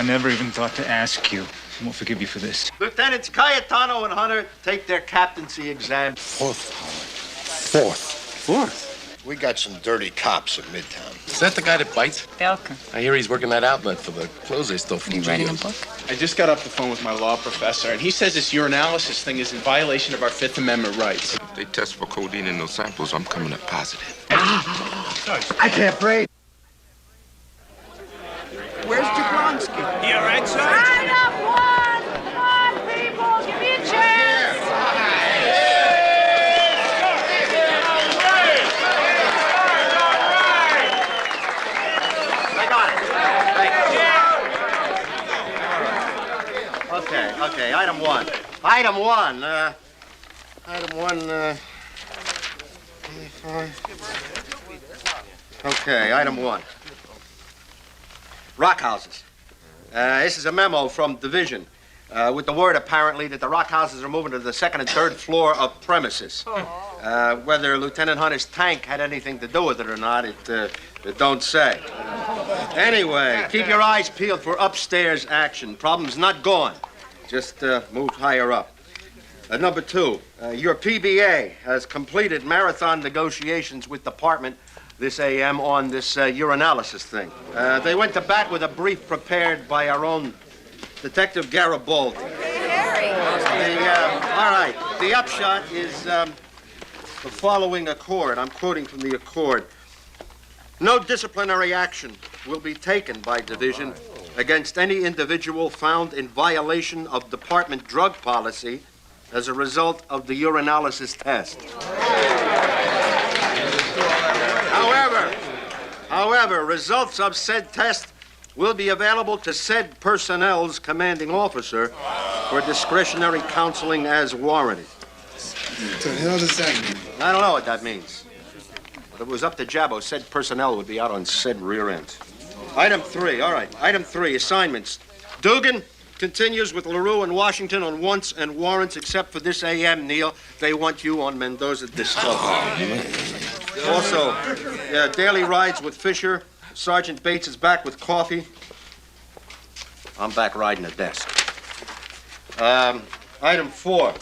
I never even thought to ask you. I won't forgive you for this. Lieutenants Cayetano and Hunter take their captaincy exam. Fourth, Howard. Fourth? We got some dirty cops in Midtown. Is that the guy that bites? Belka. I hear he's working that outlet for the clothes they stole from You the writing a jails. book? I just got off the phone with my law professor, and he says this urinalysis thing is in violation of our Fifth Amendment rights. They test for codeine in those samples. I'm coming up positive. I can't breathe. Where's Jablonski? You all right, son? Line up one! Come on, people! Give me a chance! I got it. Thank you. Okay, item one. Okay, item one. Rock houses. This is a memo from Division with the word apparently that the rock houses are moving to the second and third floor of premises. Whether Lieutenant Hunter's tank had anything to do with it or not, it don't say. Anyway, keep your eyes peeled for upstairs action. Problem's not gone. Just moved higher up. Number two, your PBA has completed marathon negotiations with Department this AM on this urinalysis thing. They went to bat with a brief prepared by our own Detective Garibaldi. All right, the upshot is the following accord. I'm quoting from the accord. No disciplinary action will be taken by Division against any individual found in violation of Department drug policy as a result of the urinalysis test. However, results of said test will be available to said personnel's commanding officer for discretionary counseling as warranted. What the hell does that mean? I don't know what that means. But if it was up to Jabbo, said personnel would be out on said rear end. Item three, all right. Item three, assignments. Dugan continues with LaRue and Washington on wants and warrants, except for this AM, Neil. They want you on Mendoza Discovery. Also, daily rides with Fisher. Sergeant Bates is back with coffee. I'm back riding the desk. Item four.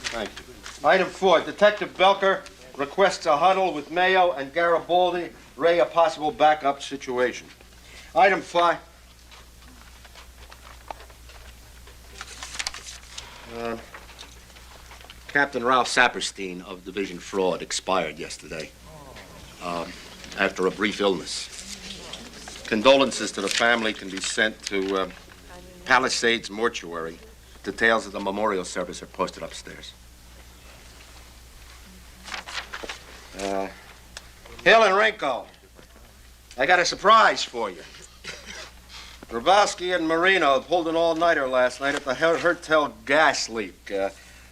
Thank you. Item four, Detective Belker requests a huddle with Mayo and Garibaldi, Ray a possible backup situation. Item five. Captain Ralph Saperstein of Division Fraud expired yesterday after a brief illness. Condolences to the family can be sent to Palisades Mortuary. Details of the memorial service are posted upstairs. Hill and Renko, I got a surprise for you. Grabowski and Marino pulled an all-nighter last night at the Hertel gas leak.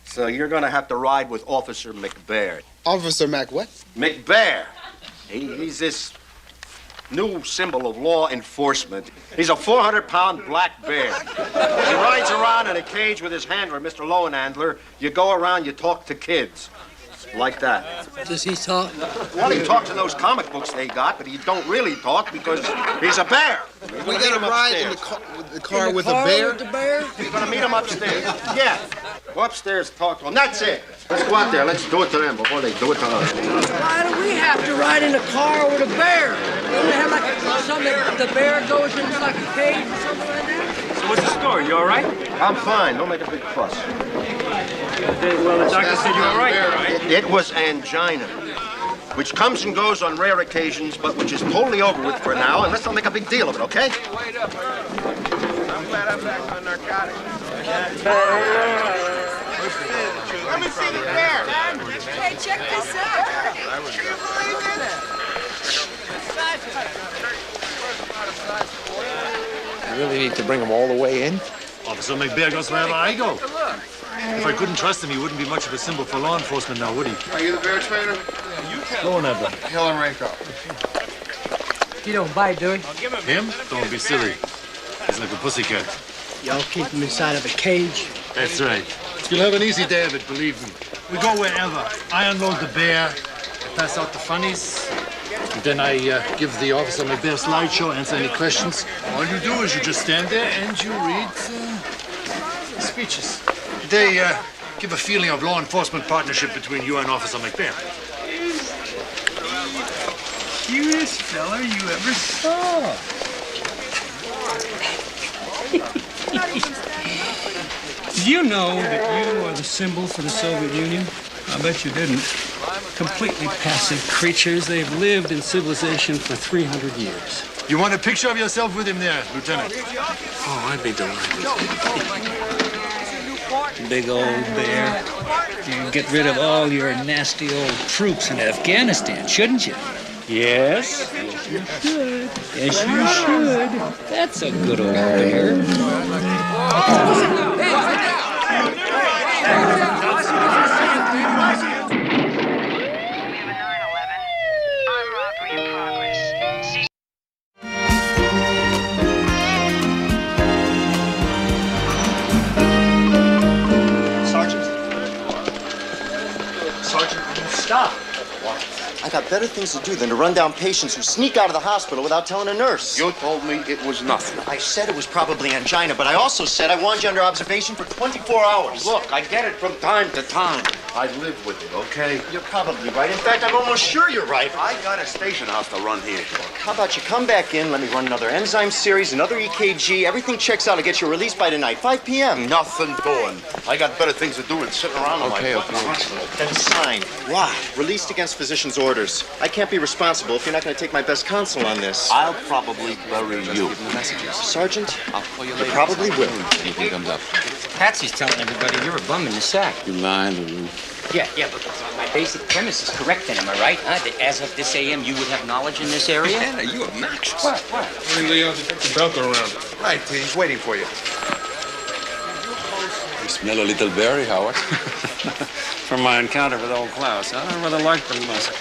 So you're going to have to ride with Officer McBaird. Officer Mac what? McBaird. He's this new symbol of law enforcement. He's a 400-pound black bear. He rides around in a cage with his handler, Mr. Lowenhandler. You go around, you talk to kids. Like that. Does he talk? Well, he talks in those comic books they got, but he don't really talk because he's a bear. We got to ride in the car with a bear? With the bear? You're going to meet him upstairs. Yeah. Go upstairs, talk to him. That's it. Let's go out there. Let's do it to them before they do it to us. Why do we have to ride in a car with a bear? Don't they have like something the bear goes in like a cage or something like that? So what's the story? You all right? I'm fine. Don't make a big fuss. Well, the doctor said you were all right. It was angina, which comes and goes on rare occasions, but which is totally over with for now, and let's not make a big deal of it, okay? Let me see the bear. Hey, check this out. You really need to bring them all the way in? Officer McBair goes wherever I go. If I couldn't trust him, he wouldn't be much of a symbol for law enforcement now, would he? Are you the bear trainer? Go on, Evelyn. Hill and Renko. He don't bite, do he? Him? Don't be silly. He's like a pussycat. Y'all keep him inside of a cage. That's right. You'll have an easy day of it, believe me. We go wherever. I unload the bear, I pass out the funnies. And then I give the officer my best slideshow, answer any questions. All you do is you just stand there and you read speeches. They give a feeling of law enforcement partnership between you and Officer McBain. Cutest fella you ever saw. Did you know that you are the symbol for the Soviet Union? I bet you didn't. Completely passive creatures. They've lived in civilization for 300 years. You want a picture of yourself with him there, Lieutenant? Oh, I'd be delighted. Big old bear. You get rid of all your nasty old troops in Afghanistan, shouldn't you? Yes. Yes, you should. Yes, you should. That's a good old bear. Stop. I got better things to do than to run down patients who sneak out of the hospital without telling a nurse. You told me it was nothing. I said it was probably angina, but I also said I wanted you under observation for 24 hours. Look, I get it from time to time. I live with it, okay? You're probably right. In fact, I'm almost sure you're right. I got a station house to run here. How about you come back in, let me run another enzyme series, another EKG. Everything checks out. I'll get you released by tonight, 5 p.m. Nothing doing. I got better things to do than sitting around in my butt in the hospital. Then sign. Why? Released against physician's orders. I can't be responsible if you're not going to take my best counsel on this. I'll probably bury you. Sergeant, I'll call you you later. probably will. Anything comes up. Patsy's telling everybody you're a bum in the sack. You lying? Yeah, but my basic premise is correct then, am I right? Huh? That as of this AM, you would have knowledge in this area? Man, are you obnoxious? What? Bring Leon to take the belt around. Right, he's waiting for you. You smell a little berry, Howard. From my encounter with old Klaus, I rather like the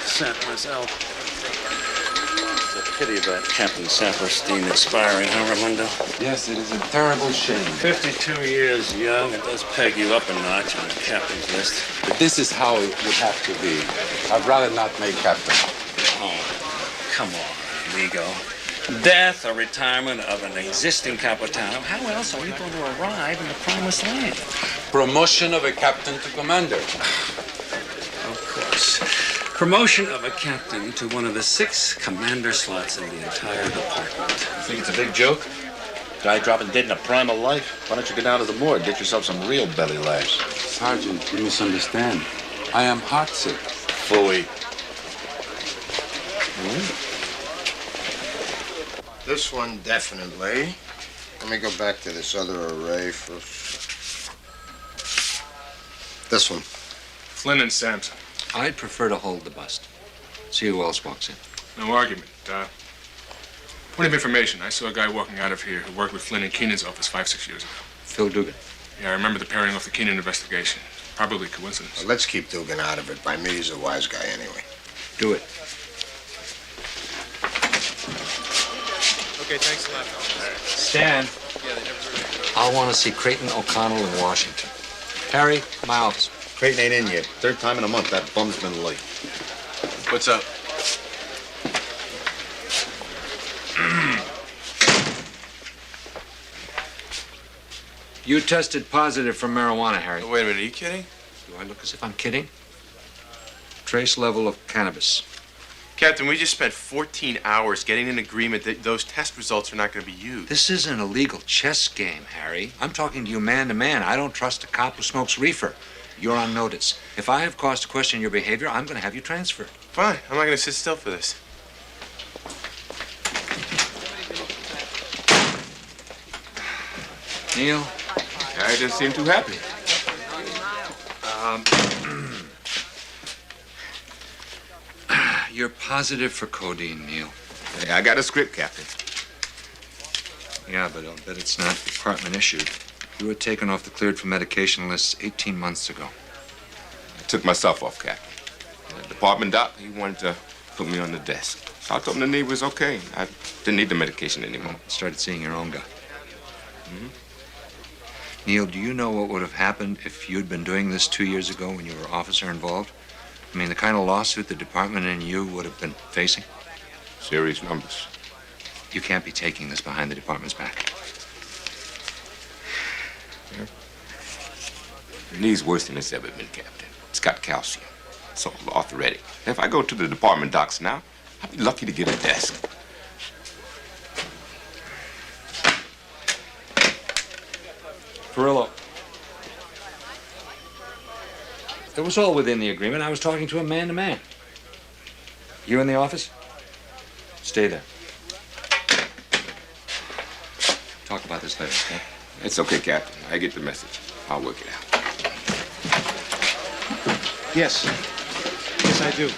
scent myself. It's a pity about Captain Saperstein expiring, huh, Raimundo? Yes, it is a terrible shame. 52 years young, it does peg you up a notch on the captain's list. But this is how it would have to be. I'd rather not make captain. Oh, come on, amigo. Death or retirement of an existing Capitano. How else are we going to arrive in the promised land? Promotion of a captain to commander. Of course. Promotion of a captain to one of the 6 commander slots in the entire department. You think it's a big joke? Guy dropping dead in a prime of life? Why don't you get down to the morgue, get yourself some real belly laughs? Sergeant, you misunderstand. I am heartsick. Phooey. This one, definitely. Let me go back to this other array first. This one. Flynn and Sampson. I'd prefer to hold the bust. See who else walks in. No argument. Point of information. I saw a guy walking out of here who worked with Flynn in Keenan's office 5-6 years ago. Phil Dugan. Yeah, I remember the pairing off the Keenan investigation. Probably coincidence. Well, let's keep Dugan out of it. By me, he's a wise guy anyway. Do it. Okay, thanks a lot. Stan. I'll want to see Creighton, O'Connell, and Washington. Harry, my office. Creighton ain't in yet. 3rd time in a month, that bum's been late. What's up? You tested positive for marijuana, Harry. Wait a minute, are you kidding? Do I look as if I'm kidding? Trace level of cannabis. Captain, we just spent 14 hours getting an agreement that those test results are not going to be used. This isn't a legal chess game, Harry. I'm talking to you man to man. I don't trust a cop who smokes reefer. You're on notice. If I have cause to question your behavior, I'm going to have you transferred. Fine. I'm not going to sit still for this. Neil? I didn't seem too happy. You're positive for codeine, Neil. Hey, I got a script, Captain. Yeah, but I'll bet it's not department issued. You were taken off the cleared for medication lists 18 months ago. I took myself off, Captain. The department doc, he wanted to put me on the desk. So I told him the knee was okay. I didn't need the medication anymore. Started seeing your own guy. Mm-hmm. Neil, do you know what would have happened if you'd been doing this 2 years ago when you were officer involved? I mean, the kind of lawsuit the department and you would have been facing? Serious numbers. You can't be taking this behind the department's back. The knee's worse than it's ever been, Captain. It's got calcium. It's all arthritic. If I go to the department docs now, I'll be lucky to get a desk. Perillo. It was all within the agreement. I was talking to him man to man. You in the office? Stay there. Talk about this later, okay? It's okay, Captain. I get the message. I'll work it out. Yes. Yes, I do.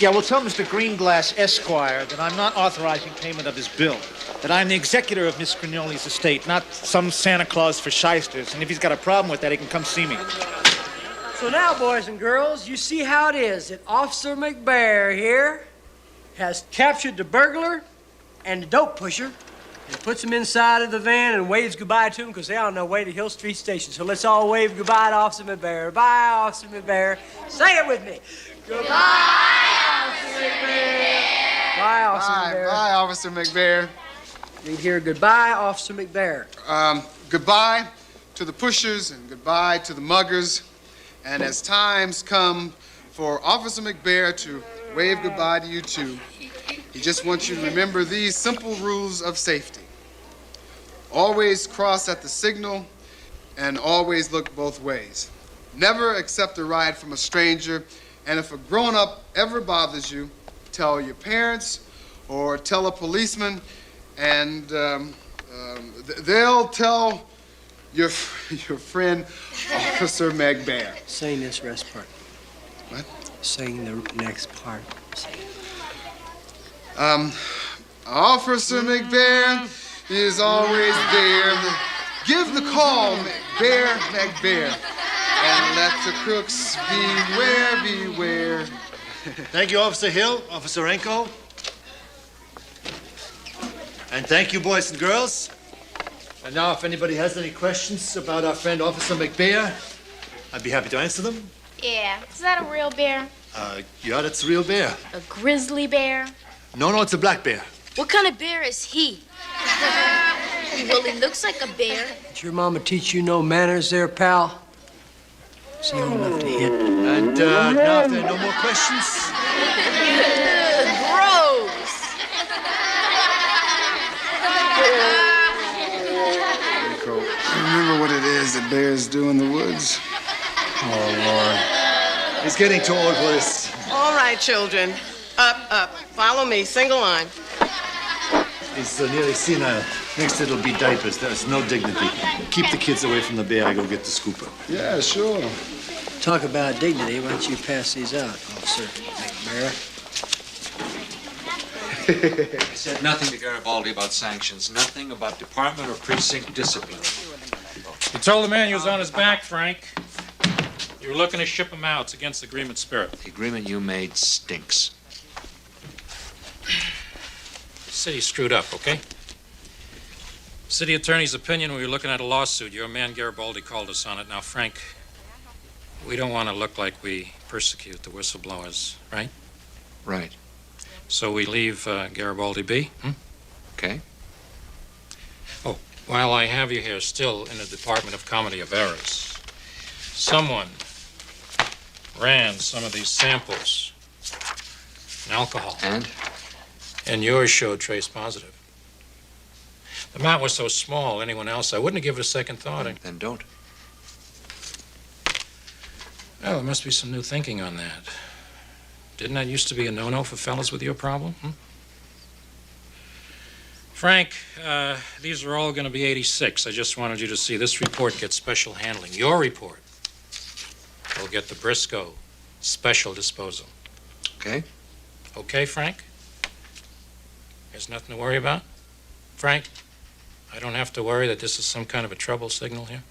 Yeah, well, tell Mr. Greenglass, Esquire, that I'm not authorizing payment of his bill. That I'm the executor of Miss Grignoli's estate, not some Santa Claus for shysters. And if he's got a problem with that, he can come see me. So now, boys and girls, you see how it is that Officer McBear here has captured the burglar and the dope pusher and puts them inside of the van and waves goodbye to them because they're on their way to Hill Street Station. So let's all wave goodbye to Officer McBear. Bye, Officer McBear. Say it with me. Goodbye, Officer McBear. Bye, Officer McBear. Bye, Officer McBear. Read here, goodbye, Officer McBear. Goodbye to the pushers and goodbye to the muggers. And as times come for Officer McBear to wave goodbye to you too, he just wants you to remember these simple rules of safety. Always cross at the signal and always look both ways. Never accept a ride from a stranger, and if a grown-up ever bothers you, tell your parents or tell a policeman, and they'll tell your friend, Officer McBear. Sing this rest part. What? Sing the next part. Sing. Officer McBear is always there. Give the call, McBear. And let the crooks beware. Thank you, Officer Hill, Officer Enko. And thank you, boys and girls. And now, if anybody has any questions about our friend Officer McBear, I'd be happy to answer them. Yeah. Is that a real bear? Yeah, that's a real bear. A grizzly bear? No, it's a black bear. What kind of bear is he? Well, he looks like a bear. Did your mama teach you no manners there, pal? See old enough to hit. And now, if there are no more questions. Gross. Remember what it is that bears do in the woods? Oh, Lord. He's getting too old for this. All right, children. Up. Follow me. Single line. He's nearly senile. Next it'll be diapers. There's no dignity. Keep the kids away from the bear. I go get the scooper. Yeah, sure. Talk about dignity. Why don't you pass these out, Officer McBear? I said nothing to Garibaldi about sanctions, nothing about department or precinct discipline. You told the man you was on his back, Frank. You were looking to ship him out. It's against the agreement spirit. The agreement you made stinks. The city screwed up, okay? City attorney's opinion, we were looking at a lawsuit. Your man Garibaldi called us on it. Now, Frank, we don't want to look like we persecute the whistleblowers, right? Right. So we leave Garibaldi be? Okay. Oh, while I have you here, still in the Department of Comedy of Errors, someone ran some of these samples in alcohol. And yours showed trace positive. The amount was so small, anyone else, I wouldn't have given it a second thought. Then don't. Well, there must be some new thinking on that. Didn't that used to be a no-no for fellas with your problem? Frank, these are all going to be 86. I just wanted you to see this report gets special handling. Your report will get the Briscoe special disposal. Okay. Okay, Frank? There's nothing to worry about? Frank, I don't have to worry that this is some kind of a trouble signal here?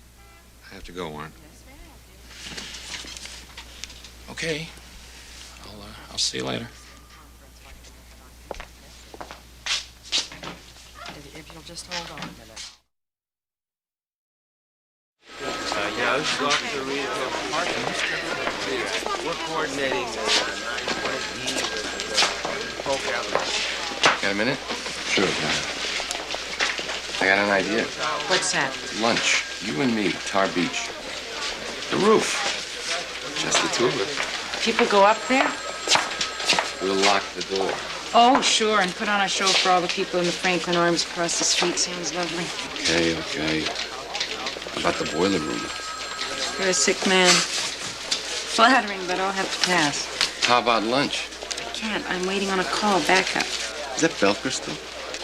I have to go, Warren. Okay. I'll see you later. If you'll just hold on a minute. Yeah, this is Officer Reed from Parking. We're coordinating 920E with Got a minute? Sure. I got an idea. What's that? Lunch. You and me, Tar Beach. The roof. Just the two of us. People go up there? We'll lock the door. Oh, sure, and put on a show for all the people in the Franklin Arms across the street. Sounds lovely. Okay. How about the boiler room? You're a sick man. Flattering, but I'll have to pass. How about lunch? I can't. I'm waiting on a call. Backup. Is that Belker still?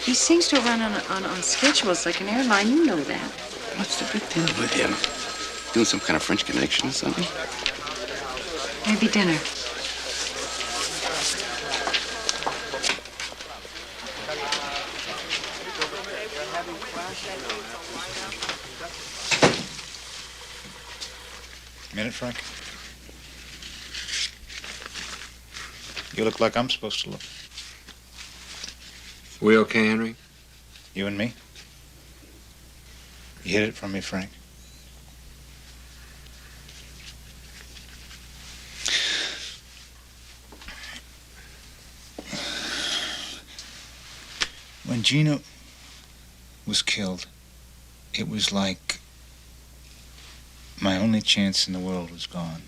He seems to run on schedules like an airline. You know that. What's the big deal with him? Doing some kind of French connection or something? Maybe dinner. Minute, Frank. You look like I'm supposed to look. We okay, Henry? You and me? You hid it from me, Frank. When Gina was killed, it was like my only chance in the world was gone.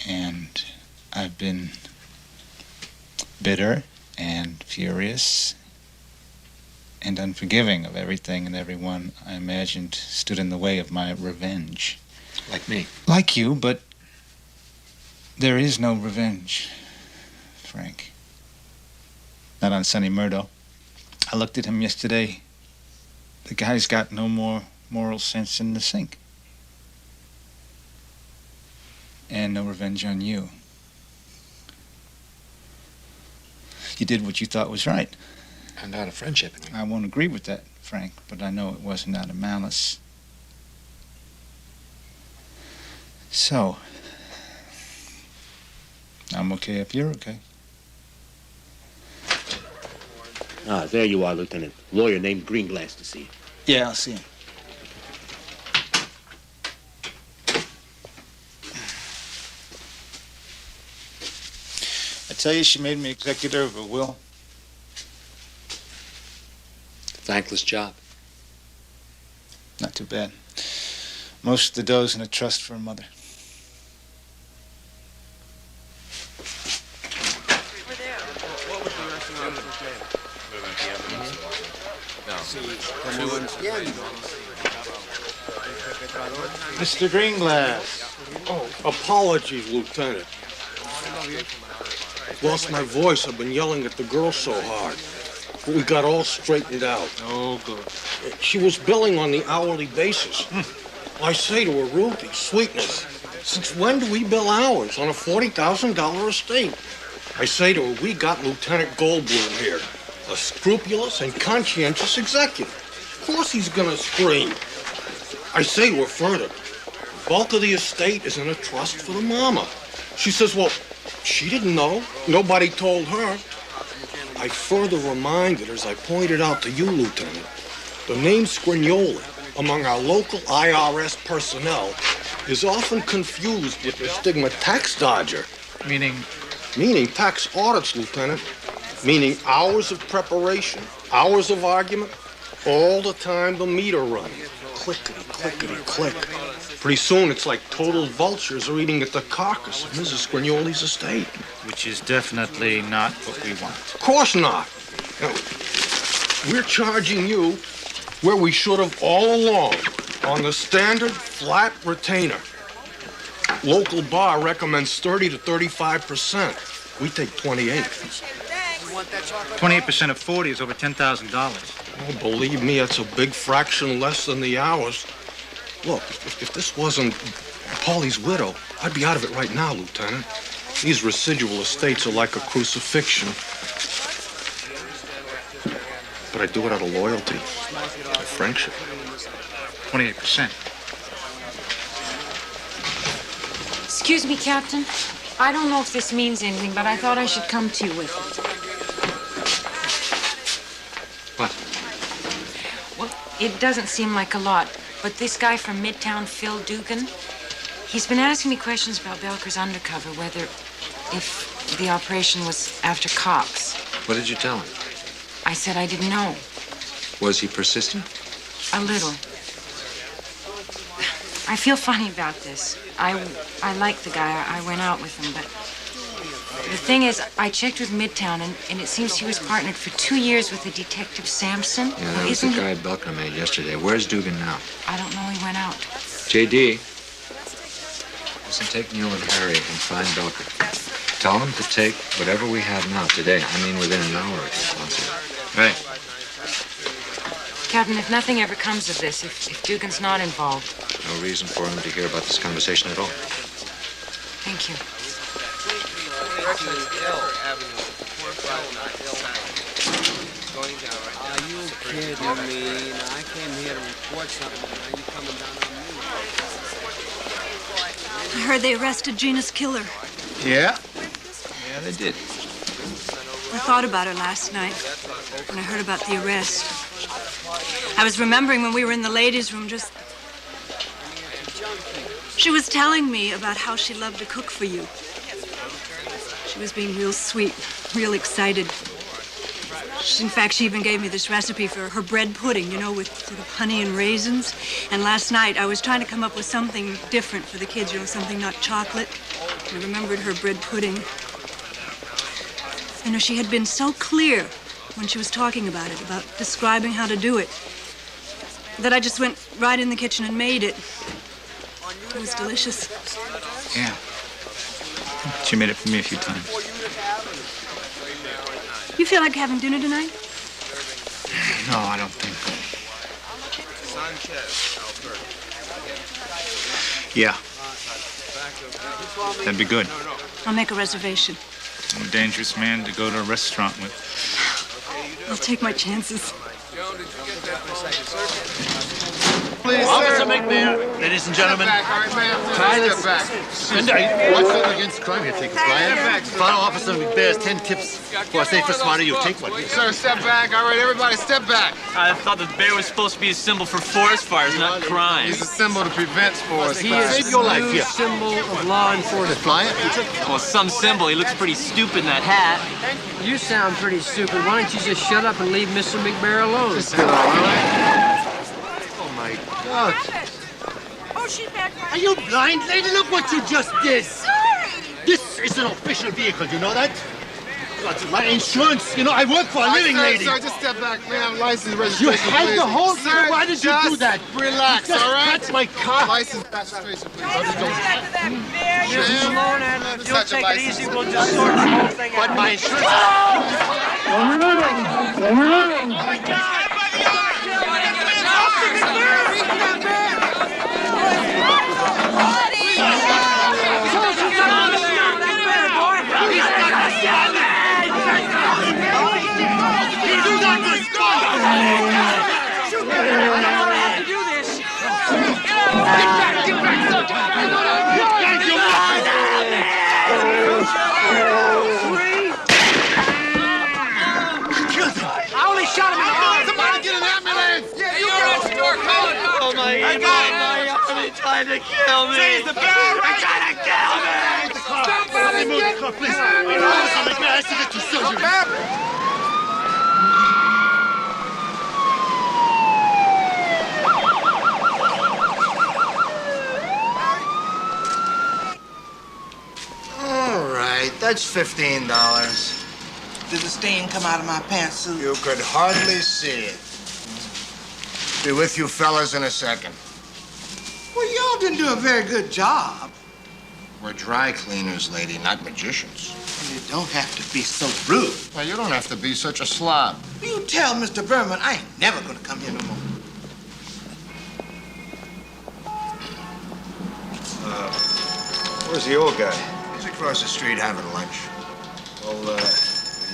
And I've been bitter and furious and unforgiving of everything and everyone I imagined stood in the way of my revenge. Like me. Like you, but there is no revenge, Frank. Not on Sonny Murdo. I looked at him yesterday. The guy's got no more moral sense in the sink. And no revenge on you. You did what you thought was right. And out of friendship. I won't agree with that, Frank, but I know it wasn't out of malice. So, I'm okay if you're okay. Ah, there you are, Lieutenant. Lawyer named Greenglass to see you. Yeah, I'll see him. I tell you, she made me executor of a will. Thankless job. Not too bad. Most of the dough's in a trust for a mother. Mr. Greenglass. Oh, apologies, Lieutenant. Lost my voice. I've been yelling at the girl so hard. But we got all straightened out. Oh, good. She was billing on the hourly basis. I say to her, Ruthie, sweetness, since when do we bill hours on a $40,000 estate? I say to her, we got Lieutenant Goldblum here, a scrupulous and conscientious executive. Of course he's gonna scream. I say to her further, the bulk of the estate is in a trust for the mama. She says, well, she didn't know. Nobody told her. I further reminded her, as I pointed out to you, Lieutenant, the name Scrignoli among our local IRS personnel is often confused with the stigma tax dodger. Meaning? Meaning tax audits, Lieutenant. Meaning hours of preparation, hours of argument, all the time the meter running. Clickety, clickety, click. Pretty soon it's like total vultures are eating at the carcass of Mrs. Scrignoli's estate. Which is definitely not what we want. Of course not. Now, we're charging you where we should have all along, on the standard flat retainer. Local bar recommends 30 to 35%. We take 28. 28% of 40 is over $10,000. Oh, believe me, it's a big fraction less than the hours. Look, if this wasn't Paulie's widow, I'd be out of it right now, Lieutenant. These residual estates are like a crucifixion. But I do it out of loyalty, of friendship. 28%. Excuse me, Captain. I don't know if this means anything, but I thought I should come to you with it. What? Well, it doesn't seem like a lot, but this guy from Midtown, Phil Dugan, he's been asking me questions about Belker's undercover, whether if the operation was after Cox. What did you tell him? I said I didn't know. Was he persistent? A little. I feel funny about this. I like the guy. I went out with him, but the thing is, I checked with Midtown, and it seems he was partnered for 2 years with a Detective Sampson. Yeah, that was the guy Belknap made yesterday. Where's Dugan now? I don't know. He went out. J.D. Listen, take Neil and Harry and find Belknap. Tell them to take whatever we have now today. I mean, within an hour if it's possible. Right. Captain, if nothing ever comes of this, if Dugan's not involved. No reason for him to hear about this conversation at all. Thank you. Are you kidding me? I came here to report something. Now you coming down on me? I heard they arrested Gina's killer. Yeah? Yeah, they did. I thought about her last night when I heard about the arrest. I was remembering when we were in the ladies' room just... She was telling me about how she loved to cook for you. She was being real sweet, real excited. In fact, she even gave me this recipe for her bread pudding, you know, with sort of honey and raisins. And last night, I was trying to come up with something different for the kids, you know, something not chocolate. I remembered her bread pudding. You know, she had been so clear when she was talking about it, about describing how to do it, that I just went right in the kitchen and made it. It was delicious. Yeah. She made it for me a few times. You feel like having dinner tonight? No, I don't think. Yeah. That'd be good. I'll make a reservation. I'm a dangerous man to go to a restaurant with. I'll take my chances. Please, Officer McBair, ladies and gentlemen, try this. What's up against crime? You take a client. Follow Officer McBair's 10 tips for a safer, smarter. You take one. Sir, step back. All right, everybody, step back. I thought the bear was supposed to be a symbol for forest fires, not crime. He's a symbol to prevent forest He fires. is your life here. Symbol of law enforcement. Client? Well, some symbol. He looks pretty stupid in that hat. You sound pretty stupid. Why don't you just shut up and leave Mr. McBair alone? Oh, my God. Oh, she's back. Are you blind, lady? Look what you just did. Sorry. This is an official vehicle, you know that? That's my insurance. You know, I work for a living, lady. Sir, just step back, ma'am. License registration, You had please. the whole Sir, thing. Why did you do that? Relax, You just all right? touched my car. License registration, please. Just alone, and if you'll take it easy, we'll just sort the whole thing out. But my insurance... Trying to kill me. Seize the barrel! They're trying to kill me! Stop it! Move the car, please. Officer McBair has to get to surgery. All right, that's $15. Did the stain come out of my pantsuit? You could hardly see it. Be with you fellas in a second. Well, y'all didn't do a very good job. We're dry cleaners, lady, not magicians. You don't have to be so rude. Well, you don't have to be such a slob. You tell Mr. Berman I ain't never gonna come here no more. Where's the old guy? He's across the street having lunch. Well, will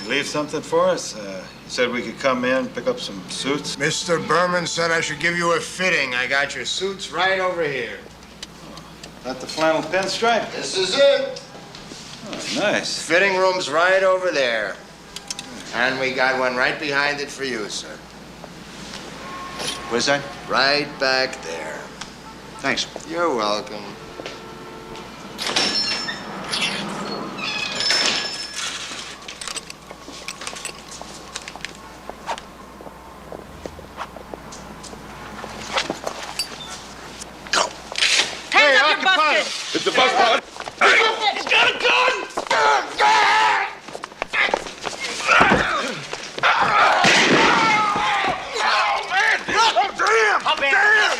you leave something for us? He said we could come in, pick up some suits. Mr. Berman said I should give you a fitting. I got your suits right over here. Got the flannel pinstripe? This is it. Oh, nice. Fitting room's right over there. And we got one right behind it for you, sir. Where's that? Right back there. Thanks. You're welcome. It's the bus pilot. He's got a gun!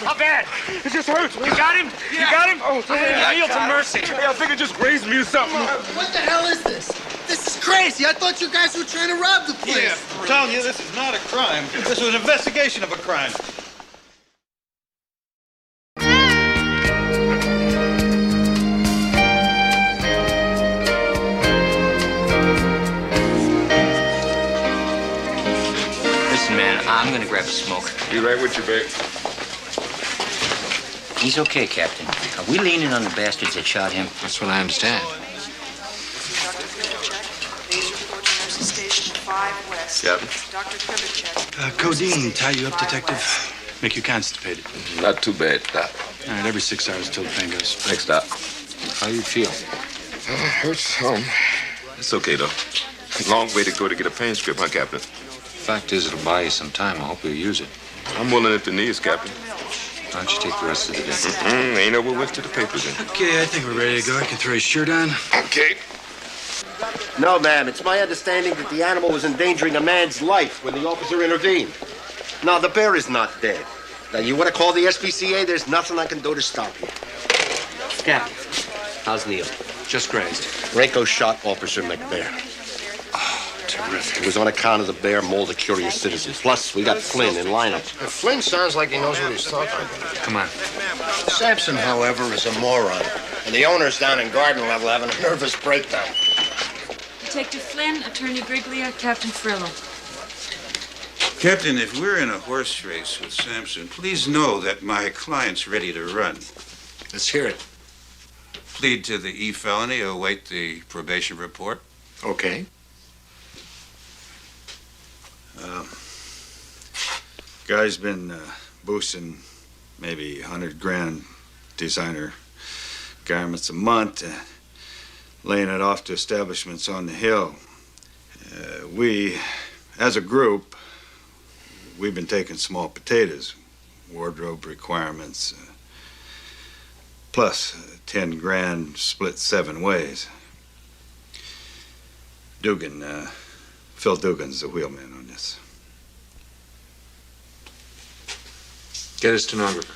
How bad? It just hurts. You got him? You got him? Oh, kneel to mercy. Hey, I think it just grazed me or something. What the hell is this? This is crazy. I thought you guys were trying to rob the place. Yeah, I'm telling you, this is not a crime. This was an investigation of a crime. Listen, man, I'm gonna grab a smoke. Be right with you, babe. He's okay, Captain. Are we leaning on the bastards that shot him? That's what I understand. Captain. Codeine, tie you up, detective. Make you constipated. Not too bad, Doc. All right, every 6 hours till the pain goes. Thanks, Doc. How you feel? Hurts some. It's okay, though. Long way to go to get a pain strip, huh, Captain? Fact is, it'll buy you some time. I hope you'll use it. I'm willing at the knees, Captain. Why don't you take the rest of the day? Ain't over with to the papers in. Okay, I think we're ready to go. I can throw your shirt on. Okay. No, ma'am. It's my understanding that the animal was endangering a man's life when the officer intervened. Now, the bear is not dead. Now, you want to call the SPCA? There's nothing I can do to stop you. Captain, how's Neil? Just grazed. Ranko shot Officer McBair. Terrific. It was on account of the bear mauled a curious citizen. Plus, we got Flynn in lineup. Flynn sounds like he knows what he's talking about. Come on. Sampson, however, is a moron. And the owners down in Garden Level having a nervous breakdown. Detective Flynn, Attorney Griglia, Captain Frillo. Captain, if we're in a horse race with Sampson, please know that my client's ready to run. Let's hear it. Plead to the E felony, await the probation report. Okay. Guy's been boosting maybe 100 grand designer garments a month, laying it off to establishments on the hill. We, as a group, we've been taking small potatoes, wardrobe requirements, plus 10 grand split 7 ways. Dugan, Phil Dugan's the wheelman on this. Get a stenographer.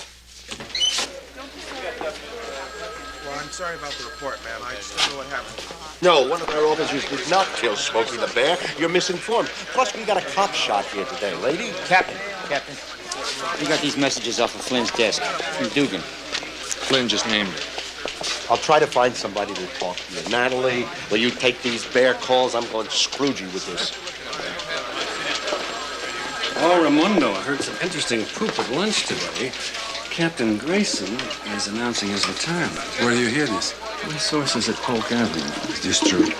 Well, I'm sorry about the report, ma'am. I just don't know what happened. No, one of our officers did not kill Smokey the Bear. You're misinformed. Plus, we got a cop shot here today, lady. Captain, we got these messages off of Flynn's desk from Dugan. Flynn just named it. I'll try to find somebody to talk to you. Natalie, will you take these bear calls? I'm going Scroogey with this. Oh, Raimondo, I heard some interesting poop at lunch today. Captain Grayson is announcing his retirement. Where do you hear this? My sources at Polk Avenue. Is this true?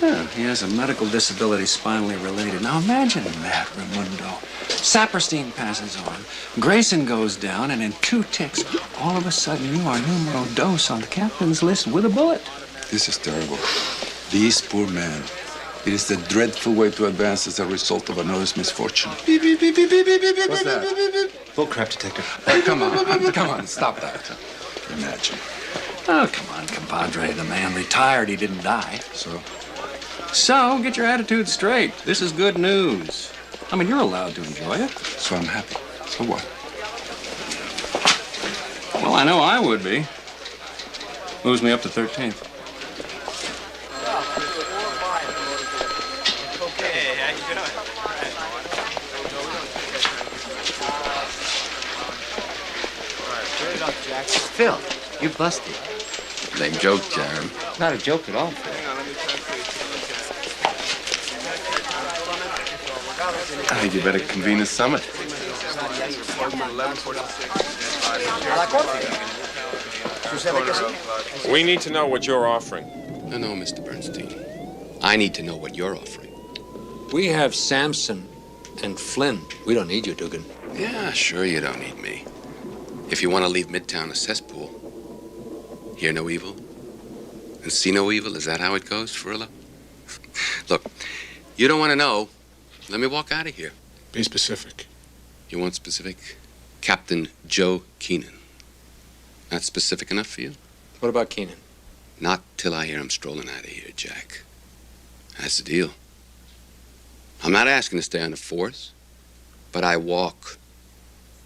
Yeah, he has a medical disability spinally related. Now imagine that, Raimundo. Saperstein passes on, Grayson goes down, and in 2 ticks, all of a sudden you are numero dos on the captain's list with a bullet. This is terrible. This poor man. It is the dreadful way to advance as a result of another's misfortune. What's that? Bull crap, detective. Come on, stop that. Imagine. Oh, come on, compadre. The man retired, he didn't die. So, get your attitude straight. This is good news. I mean, you're allowed to enjoy it. So I'm happy. So what? Well, I know I would be. Moves me up to 13th. Phil, you're busted. Lame joke, Jerem. Not a joke at all, Phil. You better convene a summit. We need to know what you're offering. No, Mr. Bernstein. I need to know what you're offering. We have Sampson and Flynn. We don't need you, Dugan. Yeah, sure you don't need me. If you want to leave Midtown a cesspool, hear no evil and see no evil, is that how it goes, Frillo? Look, you don't want to know. Let me walk out of here. Be specific. You want specific? Captain Joe Keenan. Not specific enough for you? What about Keenan? Not till I hear him strolling out of here, Jack. That's the deal. I'm not asking to stay on the force, but I walk.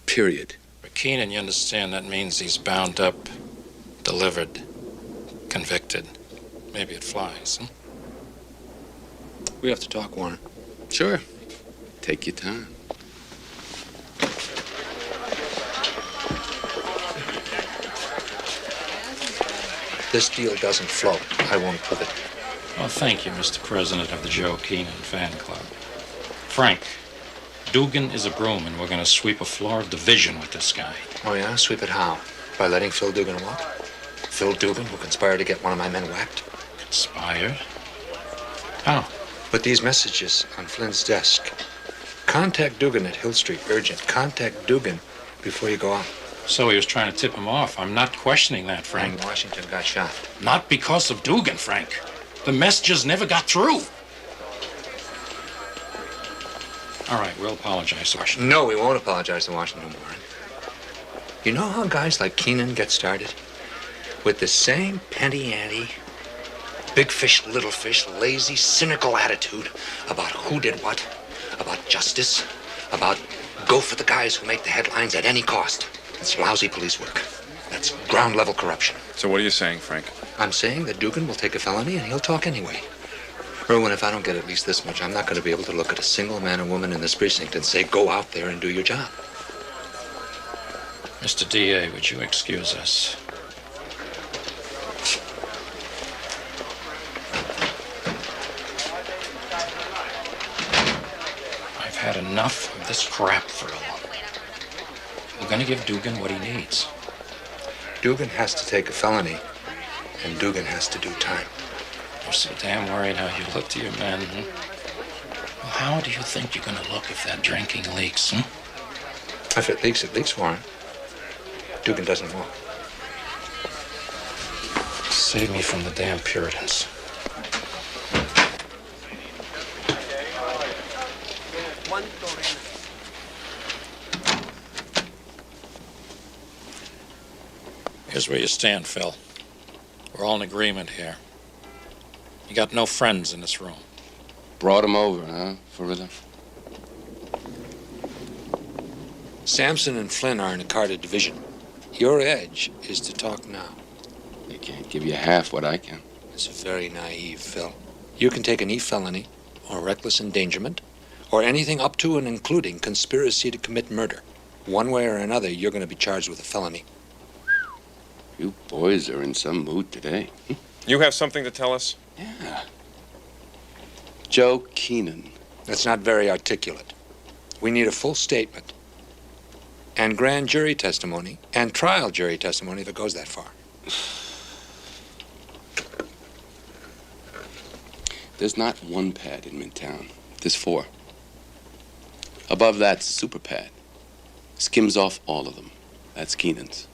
Period. For Keenan, you understand that means he's bound up, delivered, convicted. Maybe it flies, huh? We have to talk, Warren. Sure. Take your time. This deal doesn't float. I won't put it. Well, thank you, Mr. President of the Joe Keenan fan club. Frank, Dugan is a broom, and we're going to sweep a floor of division with this guy. Oh, yeah? Sweep it how? By letting Phil Dugan walk? Phil Dugan, who conspired to get one of my men whacked? Conspired? How? Put these messages on Flynn's desk. Contact Dugan at Hill Street. Urgent. Contact Dugan before you go out. So he was trying to tip him off. I'm not questioning that, Frank. And Washington got shot. Not because of Dugan, Frank. The messages never got through. All right, we'll apologize to Washington. No, we won't apologize to Washington, Warren. You know how guys like Keenan get started? With the same penny-ante, big fish, little fish, lazy, cynical attitude about who did what, about justice, about go for the guys who make the headlines at any cost. It's lousy police work. That's ground-level corruption. So what are you saying, Frank? I'm saying that Dugan will take a felony and he'll talk anyway. Irwin, if I don't get at least this much, I'm not going to be able to look at a single man or woman in this precinct and say, go out there and do your job. Mr. D.A., would you excuse us? I've had enough of this crap for a while. We're going to give Dugan what he needs. Dugan has to take a felony, and Dugan has to do time. You're so damn worried how you look to your men, huh? Well, how do you think you're going to look if that drinking leaks, huh? If it leaks, Warren. Dugan doesn't walk. Save me from the damn Puritans. Here's where you stand, Phil. We're all in agreement here. You got no friends in this room. Brought him over, huh, Farilla? Sampson and Flynn are in a carded division. Your edge is to talk now. They can't give you half what I can. It's very naive, Phil. You can take an E felony, or reckless endangerment, or anything up to and including conspiracy to commit murder. One way or another, you're going to be charged with a felony. You boys are in some mood today. You have something to tell us? Yeah. Joe Keenan. That's not very articulate. We need a full statement. And grand jury testimony, and trial jury testimony if it goes that far. There's not one pad in Midtown. There's 4. Above that's super pad. Skims off all of them. That's Keenan's.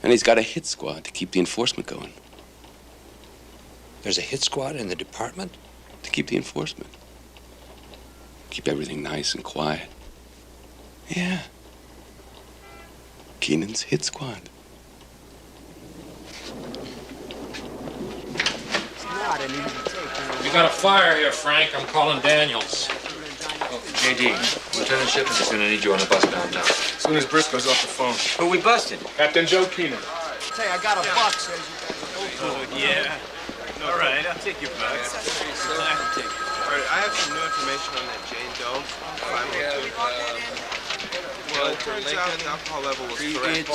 And he's got a hit squad to keep the enforcement going. There's a hit squad in the department? To keep the enforcement. Keep everything nice and quiet. Yeah. Keenan's hit squad. We got a fire here, Frank. I'm calling Daniels. Oh, J.D., Lieutenant Shipman is going to need you on the bus downtown. As soon as Briscoe's off the phone. Who we busted? Captain Joe Keenan. Say, I got a box. Yeah. All right, I'll take your bucks. All right, I have some new information on that Jane Doe. 502. Well, it turns out the alcohol level was correct.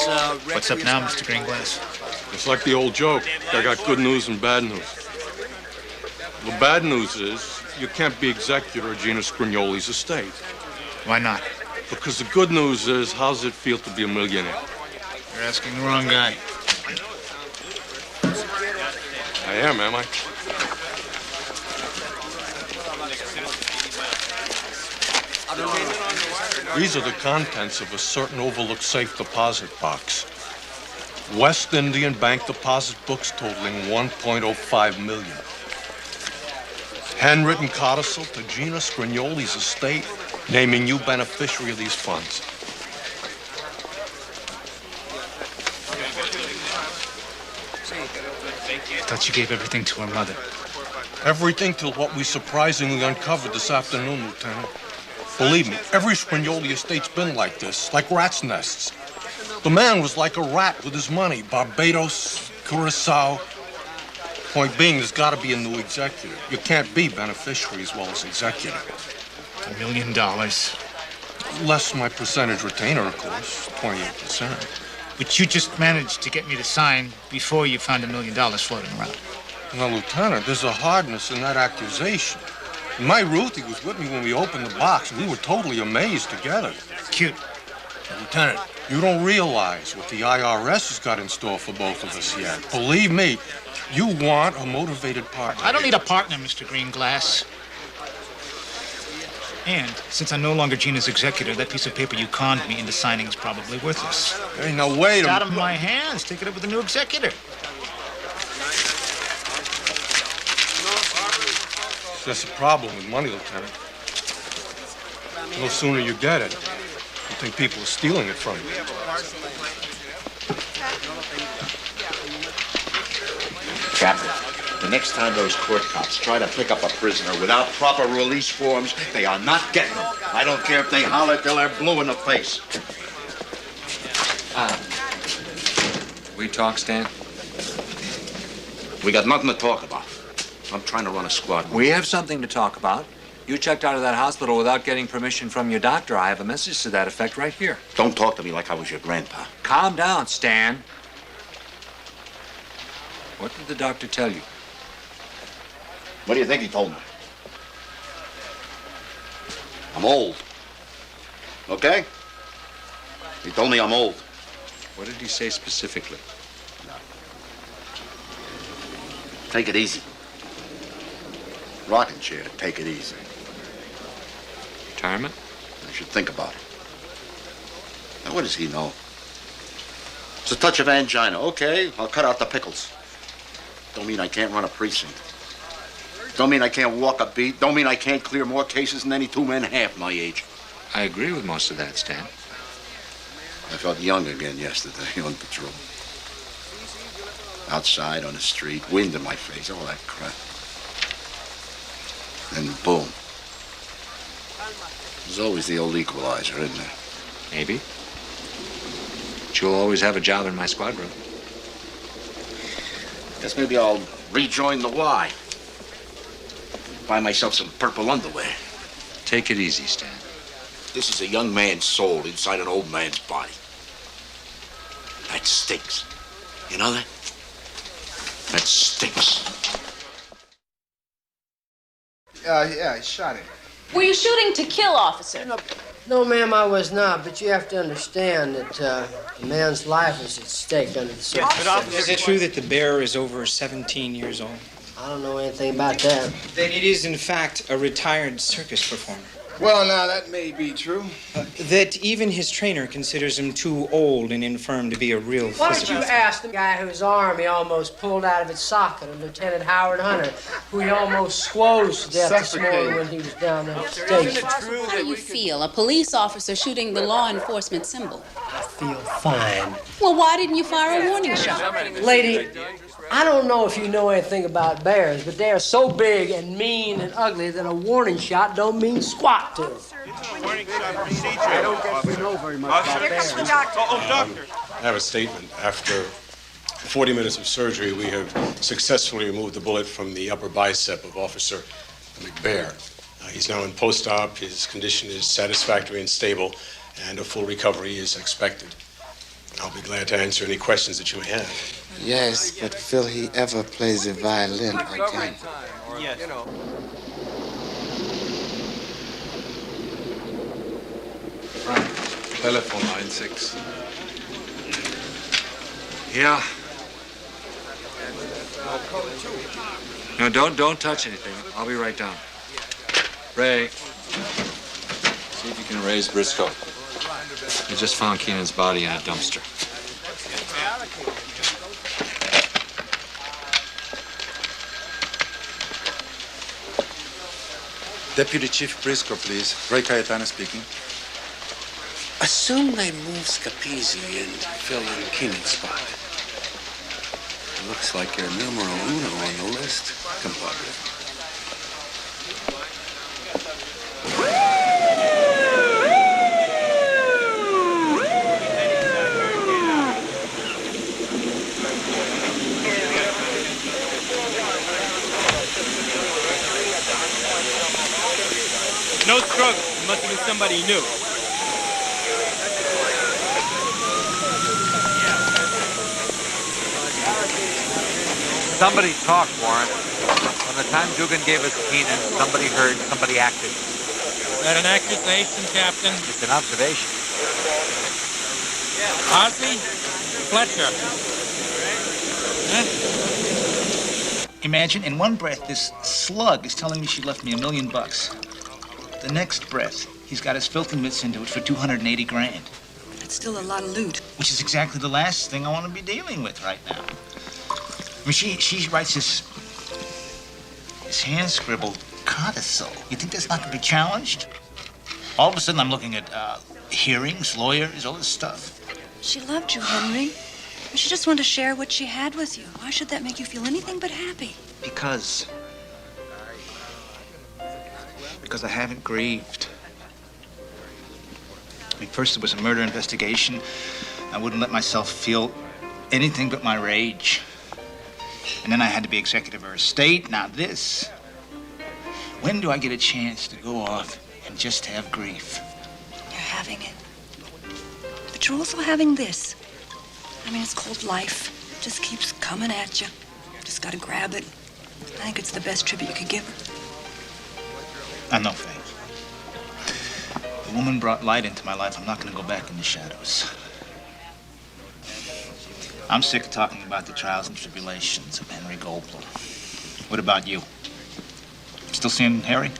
What's up now, Mr. Greenglass? It's like the old joke. I got good news and bad news. The bad news is you can't be executor of Gina Scrignoli's estate. Why not? Because the good news is, how's it feel to be a millionaire? You're asking the wrong guy. I am I? These are the contents of a certain overlooked safe deposit box. West Indian Bank deposit books totaling $1.05 million. Handwritten codicil to Gina Scrignoli's estate, naming you beneficiary of these funds. I thought you gave everything to her mother. Everything till what we surprisingly uncovered this afternoon, Lieutenant. Believe me, every Sprignoli estate's been like this, like rats' nests. The man was like a rat with his money. Barbados, Curacao. Point being, there's got to be a new executor. You can't be beneficiary as well as executor. $1 million. Less my percentage retainer, of course, 28%. But you just managed to get me to sign before you found $1 million floating around. Now, Lieutenant, there's a hardness in that accusation. My Ruthie was with me when we opened the box, and we were totally amazed together. Cute. Now, Lieutenant, you don't realize what the IRS has got in store for both of us yet. Believe me, you want a motivated partner. I don't need a partner, Mr. Greenglass. And since I'm no longer Gina's executor, that piece of paper you conned me into signing is probably worthless. Hey, now wait a minute. It's out of my hands. Take it up with the new executor. That's a problem with money, Lieutenant. No sooner you get it, you think people are stealing it from you. Captain, the next time those court cops try to pick up a prisoner without proper release forms, they are not getting them. I don't care if they holler till they're blue in the face. We talk, Stan? We got nothing to talk about. I'm trying to run a squad. We have something to talk about. You checked out of that hospital without getting permission from your doctor. I have a message to that effect right here. Don't talk to me like I was your grandpa. Calm down, Stan. What did the doctor tell you? What do you think he told me? I'm old. Okay? He told me I'm old. What did he say specifically? Take it easy. Rocking chair, take it easy. Retirement? I should think about it. Now, what does he know? It's a touch of angina. Okay, I'll cut out the pickles. Don't mean I can't run a precinct. Don't mean I can't walk a beat. Don't mean I can't clear more cases than any two men half my age. I agree with most of that, Stan. I felt young again yesterday on patrol. Outside on the street, wind in my face, all that crap. Then boom. There's always the old equalizer, isn't there? Maybe. But you'll always have a job in my squadron. Guess maybe I'll rejoin the Y. Buy myself some purple underwear. Take it easy, Stan. This is a young man's soul inside an old man's body. That stinks. You know that? That stinks. Yeah, I shot him. Were you shooting to kill, officer? No, ma'am, I was not, but you have to understand that a man's life is at stake under the circumstances. Is it true that the bearer is over 17 years old? I don't know anything about that. That it is, in fact, a retired circus performer? Well, now, that may be true. That even his trainer considers him too old and infirm to be a real Why don't physical... you ask the guy whose arm he almost pulled out of its socket, Lieutenant Howard Hunter, who he almost squoze to death this morning when he was down there at the station. How do you feel, a police officer shooting the law enforcement symbol? I feel fine. Well, why didn't you fire a warning shot? Lady, I don't know if you know anything about bears, but they are so big and mean and ugly that a warning shot don't mean squat to them. I don't guess we know very much about bears. Doctor. I have a statement. After 40 minutes of surgery, we have successfully removed the bullet from the upper bicep of Officer McBair. He's now in post-op. His condition is satisfactory and stable, and a full recovery is expected. I'll be glad to answer any questions that you may have. Yes, but will he ever play the violin again? Yes. Telephone line 6. Yeah. No, don't touch anything. I'll be right down. Ray. See if you can raise Briscoe. I just found Keenan's body in a dumpster. Deputy Chief Briscoe, please. Ray Cayetano speaking. Assume they move Scapisi and fill in Keenan's spot. Looks like you're numero uno on the list, compadre. No struggle. It must have been somebody new. Somebody talked, Warren. From the time Dugan gave us Keenan, somebody heard, somebody acted. Is that an accusation, Captain? It's an observation. Osby? Fletcher. Imagine in one breath this slug is telling me she left me $1 million. The next breath, he's got his filthy mitts into it for 280 grand. That's still a lot of loot. Which is exactly the last thing I want to be dealing with right now. I mean, she writes this hand-scribbled codicil. You think that's not going to be challenged? All of a sudden, I'm looking at hearings, lawyers, all this stuff. She loved you, Henry. She just wanted to share what she had with you. Why should that make you feel anything but happy? Because I haven't grieved. I mean, first it was a murder investigation. I wouldn't let myself feel anything but my rage. And then I had to be executive of her estate. Now this. When do I get a chance to go off and just have grief? You're having it. But you're also having this. I mean, it's called life. It just keeps coming at you. Just gotta grab it. I think it's the best tribute you could give her. I know, Faye. The woman brought light into my life. I'm not going to go back in the shadows. I'm sick of talking about the trials and tribulations of Henry Goldblum. What about you? Still seeing Harry?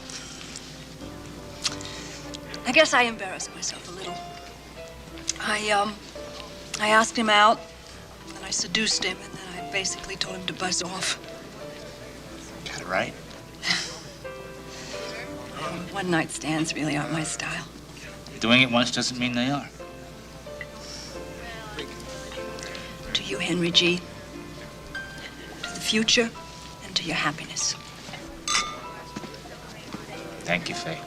I guess I embarrassed myself a little. I asked him out, and I seduced him, and then I basically told him to buzz off. Got it right. One-night stands really aren't my style. Doing it once doesn't mean they are. To you, Henry G. To the future and to your happiness. Thank you, Faye.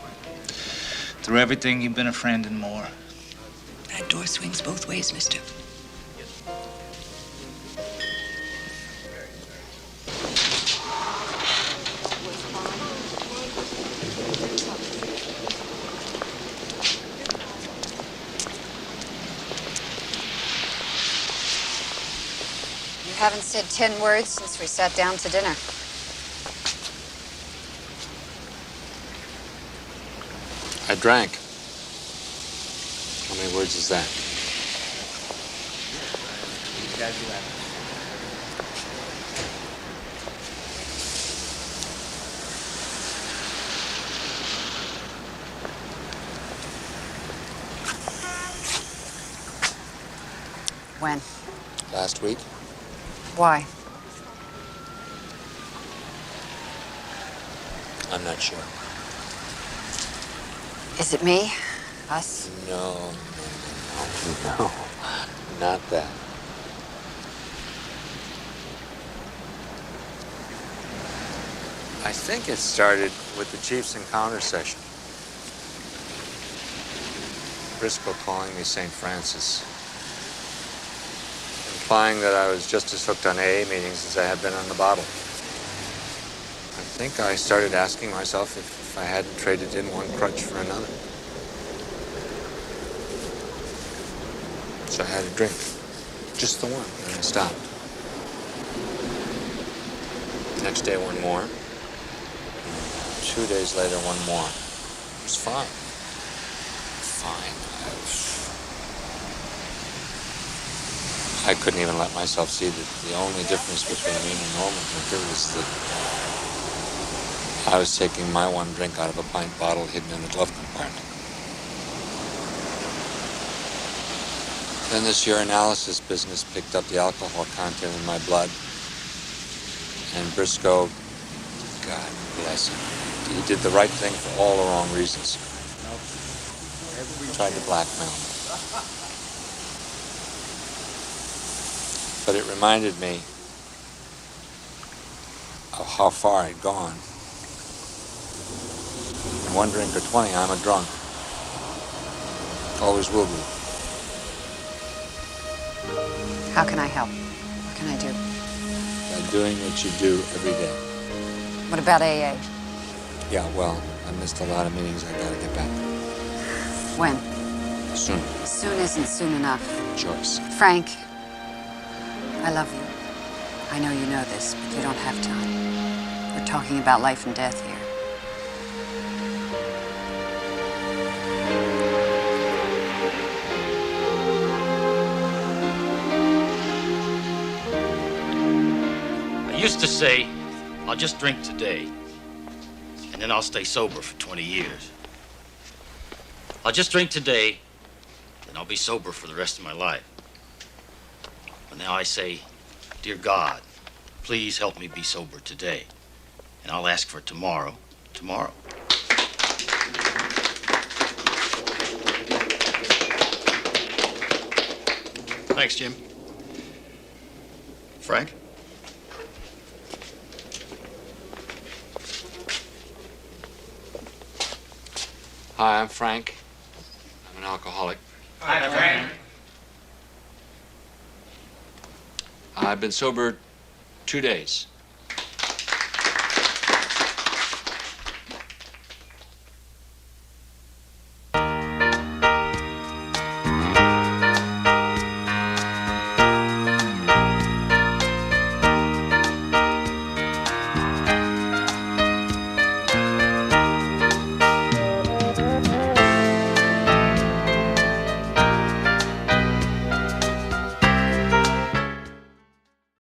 Through everything, you've been a friend and more. That door swings both ways, mister. You haven't said 10 words since we sat down to dinner. I drank. How many words is that? When? Last week? Why? I'm not sure. Is it me? Us? No, not that. I think it started with the Chief's encounter session. Briscoe calling me St. Francis. Implying that I was just as hooked on AA meetings as I had been on the bottle. I think I started asking myself if I hadn't traded in one crutch for another. So I had a drink. Just the one, and I stopped. Next day, one more. 2 days later, one more. It was fine. Fine. I couldn't even let myself see that the only difference between me and a normal drinker was that I was taking my one drink out of a pint bottle hidden in the glove compartment. Then this urinalysis business picked up the alcohol content in my blood. And Briscoe, God bless him, he did the right thing for all the wrong reasons. Tried to blackmail me. But it reminded me how far I'd gone. In one drink or 20, I'm a drunk. Always will be. How can I help? What can I do? By doing what you do every day. What about AA? Yeah, well, I missed a lot of meetings. I gotta get back. When? Soon. Soon isn't soon enough. Choice. Frank, I love you. I know you know this, but you don't have time. We're talking about life and death here. I used to say, I'll just drink today, and then I'll stay sober for 20 years. I'll just drink today, then I'll be sober for the rest of my life. But now I say, dear God, please help me be sober today. And I'll ask for tomorrow. Thanks, Jim. Frank? Hi, I'm Frank. I'm an alcoholic. Hi, Frank. I've been sober 2 days.